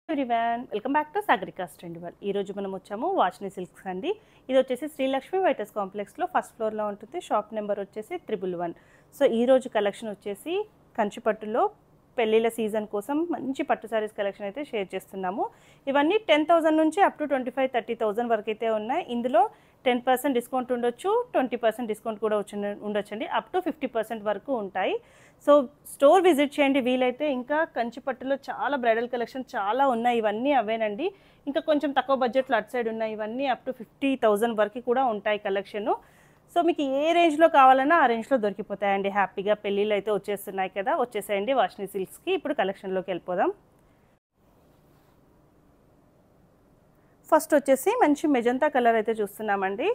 Everyone welcome back to Sagarika ట్రెండివల్. ఈ రోజు మనం వచ్చాము వాష్ని సిల్క్స్ అండి. ఇది వచ్చేసి శ్రీలక్ష్మి వైటర్స్ కాంప్లెక్స్లో ఫస్ట్ ఫ్లోర్లో ఉంటుంది. షాప్ నెంబర్ వచ్చేసి 111. సో ఈ రోజు కలెక్షన్ వచ్చేసి కంచిపట్టులో పెళ్ళిళ్ళ సీజన్ కోసం మంచి పట్టు సారీస్ కలెక్షన్ అయితే షేర్ చేస్తున్నాము. ఇవన్నీ 10,000 నుంచి అప్ టు 25-30,000 వరకు అయితే ఉన్నాయి. ఇందులో 10% డిస్కౌంట్ ఉండొచ్చు, 20% డిస్కౌంట్ కూడా ఉండొచ్చండి. అప్ టు 50% వరకు ఉంటాయి. సో స్టోర్ విజిట్ చేయండి వీలైతే. ఇంకా కంచిపట్టులో చాలా బ్రైడల్ కలెక్షన్ చాలా ఉన్నాయి. ఇవన్నీ అవేనండి. ఇంకా కొంచెం తక్కువ బడ్జెట్లో అటు సైడ్ ఉన్నాయి. ఇవన్నీ అప్ టు 50,000 వరకు కూడా ఉంటాయి కలెక్షను. సో మీకు ఏ రేంజ్లో కావాలన్నా ఆ రేంజ్లో దొరికిపోతాయండి. హ్యాపీగా పెళ్ళిళ్ళు అయితే వచ్చేస్తున్నాయి కదా, వచ్చేసాయండి వాష్ని సిల్క్స్కి. ఇప్పుడు కలెక్షన్లోకి వెళ్ళిపోదాం. ఫస్ట్ వచ్చేసి మంచి మెజంతా కలర్ అయితే చూస్తున్నామండి.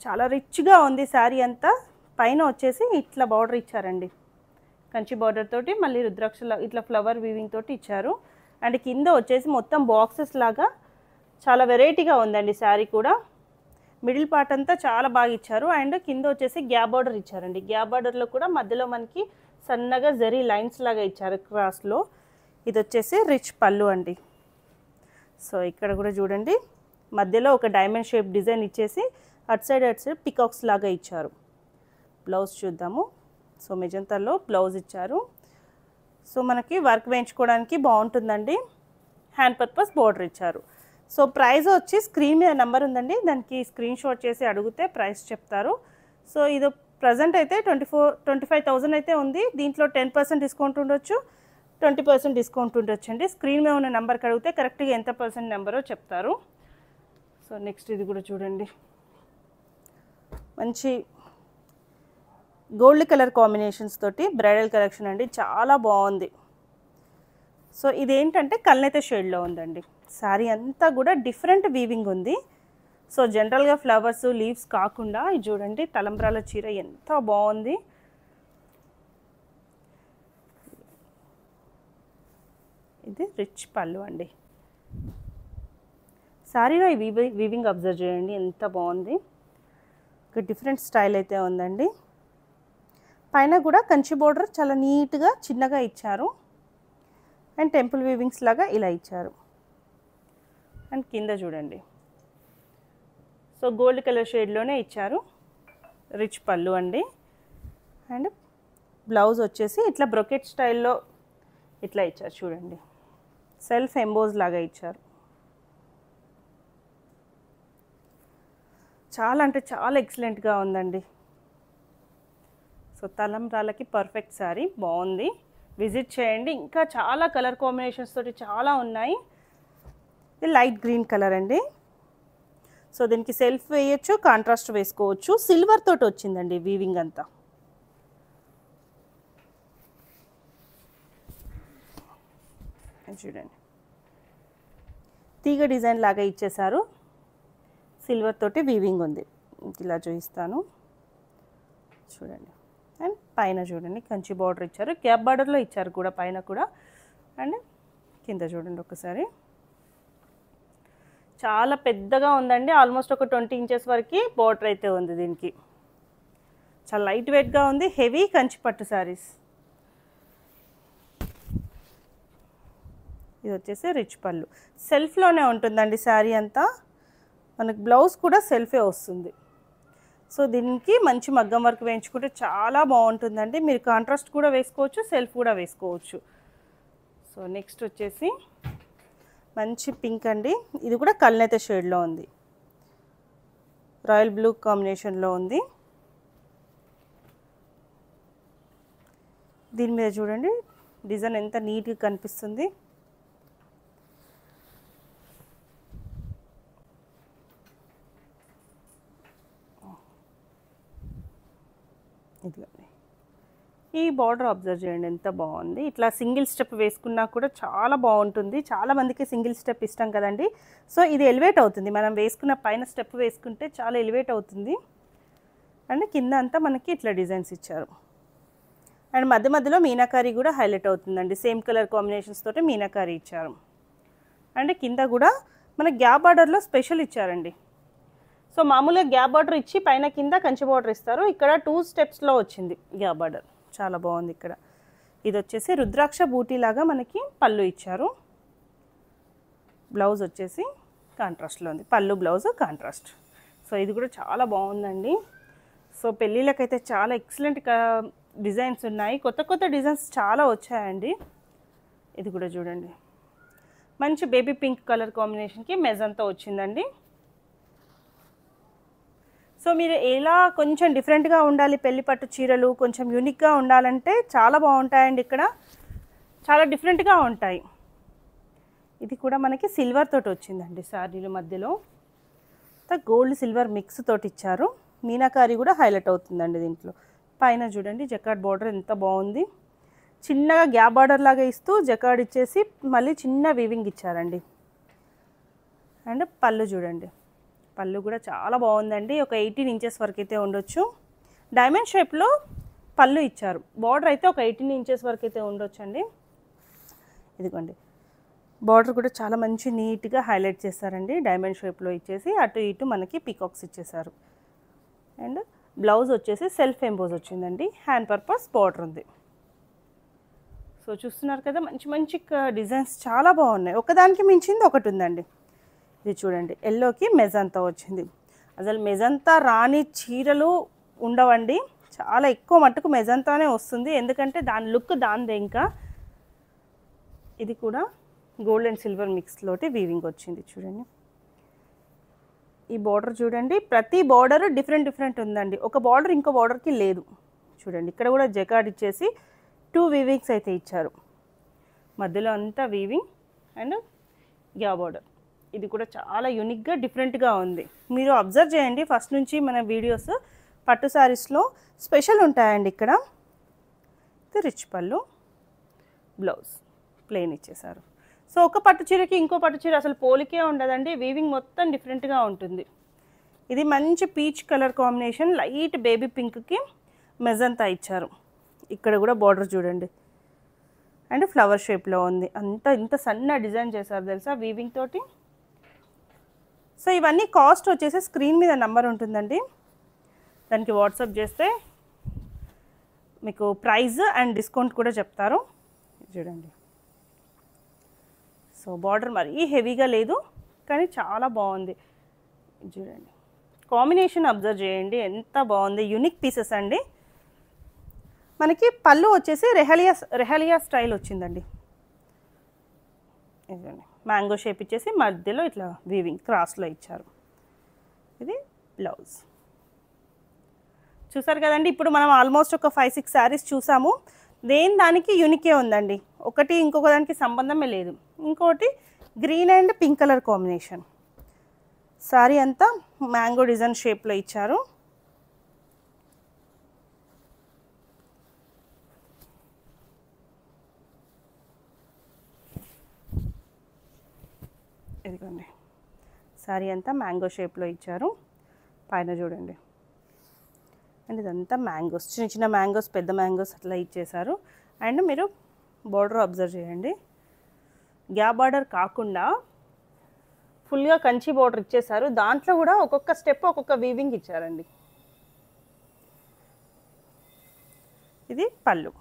చాలా రిచ్గా ఉంది శారీ అంతా. పైన వచ్చేసి ఇట్లా బార్డర్ ఇచ్చారండి, కంచి బార్డర్ తోటి, మళ్ళీ రుద్రాక్షల ఇట్లా ఫ్లవర్ వీవింగ్ తోటి ఇచ్చారు. అండ్ కింద వచ్చేసి మొత్తం బాక్సెస్ లాగా చాలా వెరైటీగా ఉందండి శారీ కూడా. మిడిల్ పార్ట్ అంతా చాలా బాగా ఇచ్చారు. అండ్ కింద వచ్చేసి గ్యాప్ బార్డర్ ఇచ్చారండి. గ్యాప్ బార్డర్లో కూడా మధ్యలో మనకి సన్నగా జరీ లైన్స్ లాగా ఇచ్చారు క్రాస్లో. ఇది వచ్చేసి రిచ్ పళ్ళు అండి. సో ఇక్కడ కూడా చూడండి, మధ్యలో ఒక డైమండ్ షేప్ డిజైన్ ఇచ్చేసి అటు సైడ్ పికాక్స్ లాగా ఇచ్చారు. బ్లౌజ్ చూద్దాము. సో మెజంతాలో బ్లౌజ్ ఇచ్చారు. సో మనకి వర్క్ వేయించుకోవడానికి బాగుంటుందండి. హ్యాండ్ పర్పస్ బార్డర్ ఇచ్చారు. సో ప్రైస్ వచ్చి స్క్రీన్ మీద నెంబర్ ఉందండి, దానికి స్క్రీన్ షాట్ చేసి అడిగితే ప్రైస్ చెప్తారు. సో ఇది ప్రజెంట్ అయితే 25,000 అయితే ఉంది. దీంట్లో 10% డిస్కౌంట్ ఉండొచ్చు, 20% డిస్కౌంట్ ఉండొచ్చు అండి. స్క్రీన్ మీద ఉన్న నెంబర్కి అడిగితే కరెక్ట్గా ఎంత పర్సెంట్ నెంబరో చెప్తారు. సో నెక్స్ట్ ఇది కూడా చూడండి, మంచి గోల్డ్ కలర్ కాంబినేషన్స్ తోటి బ్రైడల్ కలెక్షన్ అండి. చాలా బాగుంది. సో ఇదేంటంటే కల్నేత షేడ్లో ఉందండి. శారీ అంతా కూడా డిఫరెంట్ వీవింగ్ ఉంది. సో జనరల్గా ఫ్లవర్స్ లీవ్స్ కాకుండా ఇది చూడండి, తలంబ్రాల చీర ఎంత బాగుంది. ఇది రిచ్ పళ్ళు అండి. శారీలో ఈ వీవింగ్ అబ్జర్వ్ చేయండి, ఎంత బాగుంది. ఒక డిఫరెంట్ స్టైల్ అయితే ఉందండి. పైన కూడా కంచి బోర్డర్ చాలా నీట్గా చిన్నగా ఇచ్చారు. అండ్ టెంపుల్ వీవింగ్స్ లాగా ఇలా ఇచ్చారు. అండ్ కింద చూడండి, సో గోల్డ్ కలర్ షేడ్లోనే ఇచ్చారు. రిచ్ పళ్ళు అండి. అండ్ బ్లౌజ్ వచ్చేసి ఇట్లా బ్రొకెట్ స్టైల్లో ఇట్లా ఇచ్చారు చూడండి, సెల్ఫ్ ఎంబోజ్ లాగా ఇచ్చారు. చాలా అంటే చాలా ఎక్సలెంట్గా ఉందండి. సో తలంబ్రాలకి పర్ఫెక్ట్ శారీ, బాగుంది. విజిట్ చేయండి. ఇంకా చాలా కలర్ కాంబినేషన్స్ తోటి చాలా ఉన్నాయి. ఇది లైట్ గ్రీన్ కలర్ అండి. సో దీనికి సెల్ఫ్ వేయచ్చు, కాంట్రాస్ట్ వేసుకోవచ్చు. సిల్వర్ తోటి వచ్చిందండి వీవింగ్ అంతా. చూడండి, తీగ డిజైన్ లాగా ఇచ్చేసారు. సిల్వర్ తోటి వీవింగ్ ఉంది. ఇలా చూపిస్తాను చూడండి. అండ్ పైన చూడండి కంచి బార్డర్ ఇచ్చారు, గ్యాప్ బార్డర్లో ఇచ్చారు కూడా పైన కూడా. అండ్ కింద చూడండి ఒకసారి, చాలా పెద్దగా ఉందండి. ఆల్మోస్ట్ ఒక 20 ఇంచెస్ వరకు బార్డర్ అయితే ఉంది దీనికి. చాలా లైట్ వెయిట్గా ఉంది. హెవీ కంచి పట్టు శారీస్. ఇది వచ్చేసి రిచ్ పళ్ళు. సెల్ఫ్లోనే ఉంటుందండి శారీ అంతా. మనకు బ్లౌజ్ కూడా సెల్ఫే వస్తుంది. సో దీనికి మంచి మగ్గం వర్క్ వేయించుకుంటే చాలా బాగుంటుందండి. మీరు కాంట్రాస్ట్ కూడా వేసుకోవచ్చు, సెల్ఫ్ కూడా వేసుకోవచ్చు. సో నెక్స్ట్ వచ్చేసి మంచి పింక్ అండి. ఇది కూడా కల్నేత షేడ్లో ఉంది, రాయల్ బ్లూ కాంబినేషన్లో ఉంది. దీని మీద చూడండి డిజైన్ ఎంత నీట్గా కనిపిస్తుంది. ఇదిగోండి, ఈ బార్డర్ అబ్జర్వ్ చేయండి ఎంత బాగుంది. ఇట్లా సింగిల్ స్టెప్ వేసుకున్నా కూడా చాలా బాగుంటుంది. చాలామందికి సింగిల్ స్టెప్ ఇష్టం కదండి. సో ఇది ఎలివేట్ అవుతుంది. మనం వేసుకున్న పైన స్టెప్ వేసుకుంటే చాలా ఎలివేట్ అవుతుంది. అండ్ కింద అంతా మనకి ఇట్లా డిజైన్స్ ఇచ్చారు. అండ్ మధ్య మధ్యలో మీనాకారి కూడా హైలైట్ అవుతుందండి. సేమ్ కలర్ కాంబినేషన్స్ తోటి మీనాకారి ఇచ్చారు. అండ్ కింద కూడా మన గ్యాప్ బార్డర్లో స్పెషల్ ఇచ్చారండి. సో మామూలుగా గ్యాప్ బార్డర్ ఇచ్చి పైన కింద కంచి బార్డర్ ఇస్తారు. ఇక్కడ 2 స్టెప్స్లో వచ్చింది గ్యాప్ బార్డర్, చాలా బాగుంది. ఇక్కడ ఇది వచ్చేసి రుద్రాక్ష బూటీ లాగా మనకి పళ్ళు ఇచ్చారు. బ్లౌజ్ వచ్చేసి కాంట్రాస్ట్లో ఉంది, పళ్ళు బ్లౌజ్ కాంట్రాస్ట్. సో ఇది కూడా చాలా బాగుందండి. సో పెళ్ళిళ్ళకైతే చాలా ఎక్సలెంట్ డిజైన్స్ ఉన్నాయి, కొత్త కొత్త డిజైన్స్ చాలా వచ్చాయండి. ఇది కూడా చూడండి, మంచి బేబీ పింక్ కలర్ కాంబినేషన్కి మెజంతా వచ్చిందండి. సో మీరు ఎలా కొంచెం డిఫరెంట్గా ఉండాలి, పెళ్లి పట్టు చీరలు కొంచెం యూనిక్గా ఉండాలంటే చాలా బాగుంటాయండి. ఇక్కడ చాలా డిఫరెంట్గా ఉంటాయి. ఇది కూడా మనకి సిల్వర్ తోటి వచ్చిందండి, శారీల మధ్యలో గోల్డ్ సిల్వర్ మిక్స్ తోటి ఇచ్చారు. మీనాకారి కూడా హైలైట్ అవుతుందండి దీంట్లో. పైన చూడండి జకార్డ్ బార్డర్ ఎంత బాగుంది, చిన్నగా గ్యాప్ బార్డర్ లాగా ఇస్తూ జకార్డ్ ఇచ్చేసి మళ్ళీ చిన్న వీవింగ్ ఇచ్చారండి. అండ్ పళ్ళు చూడండి, పళ్ళు కూడా చాలా బాగుందండి. ఒక 18 ఇంచెస్ వరకు అయితే ఉండొచ్చు. డైమండ్ షేప్లో పళ్ళు ఇచ్చారు, బార్డర్ అయితే ఒక 18 ఇంచెస్ వరకు అయితే ఉండొచ్చు అండి. ఇదిగోండి బార్డర్ కూడా చాలా మంచి నీట్గా హైలైట్ చేశారండి. డైమండ్ షేప్లో ఇచ్చేసి అటు ఇటు మనకి పీకాక్స్ ఇచ్చేసారు. అండ్ బ్లౌజ్ వచ్చేసి సెల్ఫ్ ఎంబోజ్ వచ్చిందండి, హ్యాండ్ పర్పస్ బార్డర్ ఉంది. సో చూస్తున్నారు కదా, మంచి మంచి డిజైన్స్ చాలా బాగున్నాయి. ఒకదానికి మించింది ఒకటి ఉందండి. ఇది చూడండి, ఎల్లోకి మెజంతా వచ్చింది. అసలు మెజంతా రాని చీరలు ఉండవండి, చాలా ఎక్కువ మట్టుకు మెజంతానే వస్తుంది, ఎందుకంటే దాని లుక్ దానిదే. ఇంకా ఇది కూడా గోల్డ్ అండ్ సిల్వర్ మిక్స్ తోటి వీవింగ్ వచ్చింది చూడండి. ఈ బార్డర్ చూడండి, ప్రతి బార్డర్ డిఫరెంట్ ఉందండి, ఒక బార్డర్ ఇంకో బార్డర్కి లేదు. చూడండి ఇక్కడ కూడా జకార్డ్ ఇచ్చేసి 2 వీవింగ్స్ అయితే ఇచ్చారు, మధ్యలో అంతా వీవింగ్ అండ్ గ్యాప్ బార్డర్. ఇది కూడా చాలా యూనిక్గా డిఫరెంట్గా ఉంది. మీరు అబ్జర్వ్ చేయండి, ఫస్ట్ నుంచి మన వీడియోస్ పట్టు శారీస్లో స్పెషల్ ఉంటాయండి. ఇక్కడ ఇది రిచ్ పళ్ళు, బ్లౌజ్ ప్లెయిన్ ఇచ్చేసారు. సో ఒక పట్టు చీరకి ఇంకో పట్టు చీర అసలు పోలికే ఉండదండి, వీవింగ్ మొత్తం డిఫరెంట్గా ఉంటుంది. ఇది మంచి peach colour combination, light baby పింక్కి మెజంతా ఇచ్చారు. ఇక్కడ కూడా బార్డర్ చూడండి, అండ్ ఫ్లవర్ షేప్లో ఉంది. ఇంత సన్న డిజైన్ చేశారు తెలుసా వీవింగ్ తోటి. సో ఇవన్నీ కాస్ట్ వచ్చేసి స్క్రీన్ మీద నెంబర్ ఉంటుందండి, దానికి వాట్సాప్ చేస్తే మీకు ప్రైస్ అండ్ డిస్కౌంట్ కూడా చెప్తారు. చూడండి, సో బార్డర్ మరీ హెవీగా లేదు కానీ చాలా బాగుంది. చూడండి కాంబినేషన్ అబ్జర్వ్ చేయండి ఎంత బాగుంది, యూనిక్ పీసెస్ అండి. మనకి పళ్ళు వచ్చేసి రెహలియా స్టైల్ వచ్చిందండి. ఇదండి మ్యాంగో షేప్ ఇచ్చేసి మధ్యలో ఇట్లా వీవింగ్ క్రాస్లో ఇచ్చారు. ఇది బ్లౌజ్. చూసారు కదండి, ఇప్పుడు మనం ఆల్మోస్ట్ ఒక 5-6 శారీస్ చూసాము. దానికి యూనికే ఉందండి, ఒకటి ఇంకొక దానికి సంబంధమే లేదు. ఇంకోటి green and pink colour combination, sari అంతా మ్యాంగో డిజైన్ షేప్లో ఇచ్చారు. ఇదిగోండి శారీ అంతా మ్యాంగో షేప్లో ఇచ్చారు. పైన చూడండి, అండ్ ఇదంతా మ్యాంగోస్, చిన్న చిన్న మ్యాంగోస్, పెద్ద మ్యాంగోస్ అట్లా ఇచ్చేసారు. అండ్ మీరు బార్డర్ అబ్జర్వ్ చేయండి, గ్యాప్ బార్డర్ కాకుండా ఫుల్గా కంచి బార్డర్ ఇచ్చేసారు. దాంట్లో కూడా ఒక్కొక్క స్టెప్ ఒక్కొక్క వీవింగ్ ఇచ్చారండి. ఇది పళ్ళు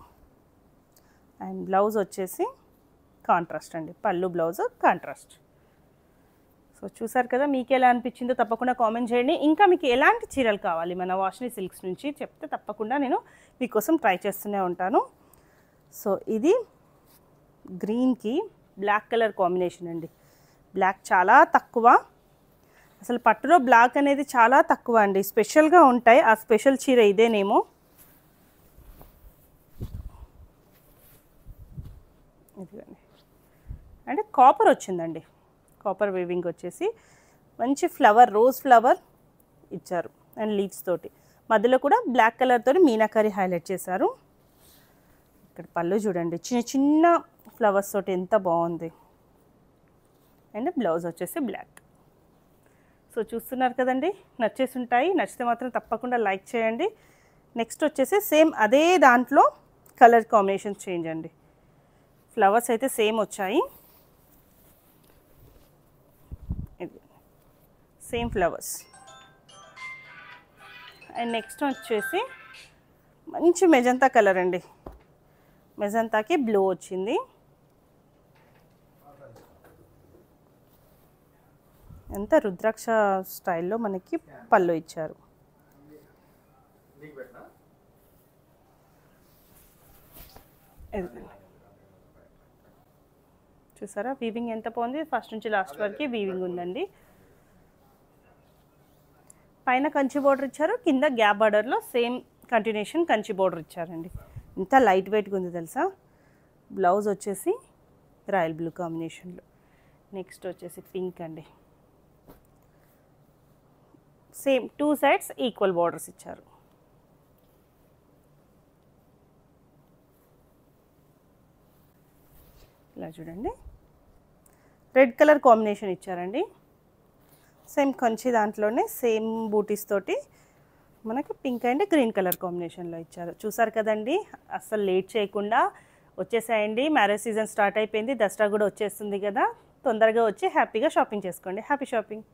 అండ్ బ్లౌజ్ వచ్చేసి కాంట్రాస్ట్ అండి, పళ్ళు బ్లౌజ్ కాంట్రాస్ట్. సో చూసారు కదా, మీకు ఎలా అనిపించిందో తప్పకుండా కామెంట్ చేయండి. ఇంకా మీకు ఎలాంటి చీరలు కావాలి మన వాషిని సిల్క్స్ నుంచి చెప్తే తప్పకుండా నేను మీకోసం ట్రై చేస్తూనే ఉంటాను. సో ఇది గ్రీన్కి బ్లాక్ కలర్ కాంబినేషన్ అండి. బ్లాక్ చాలా తక్కువ, అసలు పట్టులో బ్లాక్ అనేది చాలా తక్కువ అండి, స్పెషల్గా ఉంటాయి. ఆ స్పెషల్ చీర ఇదేనేమో. ఇదిగోండి, అంటే కాపర్ వచ్చిందండి, కాపర్ వీవింగ్ వచ్చేసి మంచి ఫ్లవర్, రోజ్ ఫ్లవర్ ఇచ్చారు అండ్ లీవ్స్ తోటి. మధ్యలో కూడా బ్లాక్ కలర్ తోటి మీనాకారి హైలైట్ చేశారు. ఇక్కడ పళ్ళు చూడండి, చిన్న చిన్న ఫ్లవర్స్ తోటి ఎంత బాగుంది. అండ్ బ్లౌజ్ వచ్చేసి బ్లాక్. సో చూస్తున్నారు కదండి, నచ్చేసి ఉంటాయి. నచ్చితే మాత్రం తప్పకుండా లైక్ చేయండి. నెక్స్ట్ వచ్చేసి సేమ్ అదే దాంట్లో కలర్ కాంబినేషన్స్ చేంజ్ అండి. ఫ్లవర్స్ అయితే సేమ్ వచ్చాయి, సేమ్ ఫ్లవర్స్. అండ్ నెక్స్ట్ వచ్చేసి మంచి మెజంతా కలర్ అండి, మెజంతాకి బ్లూ వచ్చింది. ఎంత రుద్రాక్ష స్టైల్లో మనకి పళ్ళు ఇచ్చారు. చూసారా వీవింగ్ ఎంత బాగుంది, ఫస్ట్ నుంచి లాస్ట్ వరకు వీవింగ్ ఉందండి. పైన కంచి బోర్డర్ ఇచ్చారు, కింద గ్యాప్ బార్డర్లో సేమ్ కంటిన్యూషన్ కంచి బోర్డర్ ఇచ్చారండి. ఇంత లైట్ వెయిట్గా ఉంది తెలుసా. బ్లౌజ్ వచ్చేసి రాయల్ బ్లూ కాంబినేషన్లో. నెక్స్ట్ వచ్చేసి పింక్ అండి. సేమ్ 2 సైడ్స్ ఈక్వల్ బార్డర్స్ ఇచ్చారు. ఇలా చూడండి, రెడ్ కలర్ కాంబినేషన్ ఇచ్చారండి. సేమ్ కంచి దాంట్లోనే సేమ్ బూటీస్ తోటి మనకి పింక్ అండ్ గ్రీన్ కలర్ కాంబినేషన్లో ఇచ్చారు. చూసారు కదండి, అస్సలు లేట్ చేయకుండా వచ్చేసాయండి. మ్యారేజ్ సీజన్ స్టార్ట్ అయిపోయింది, దసరా కూడా వచ్చేస్తుంది కదా. తొందరగా వచ్చి హ్యాపీగా షాపింగ్ చేసుకోండి. Happy shopping.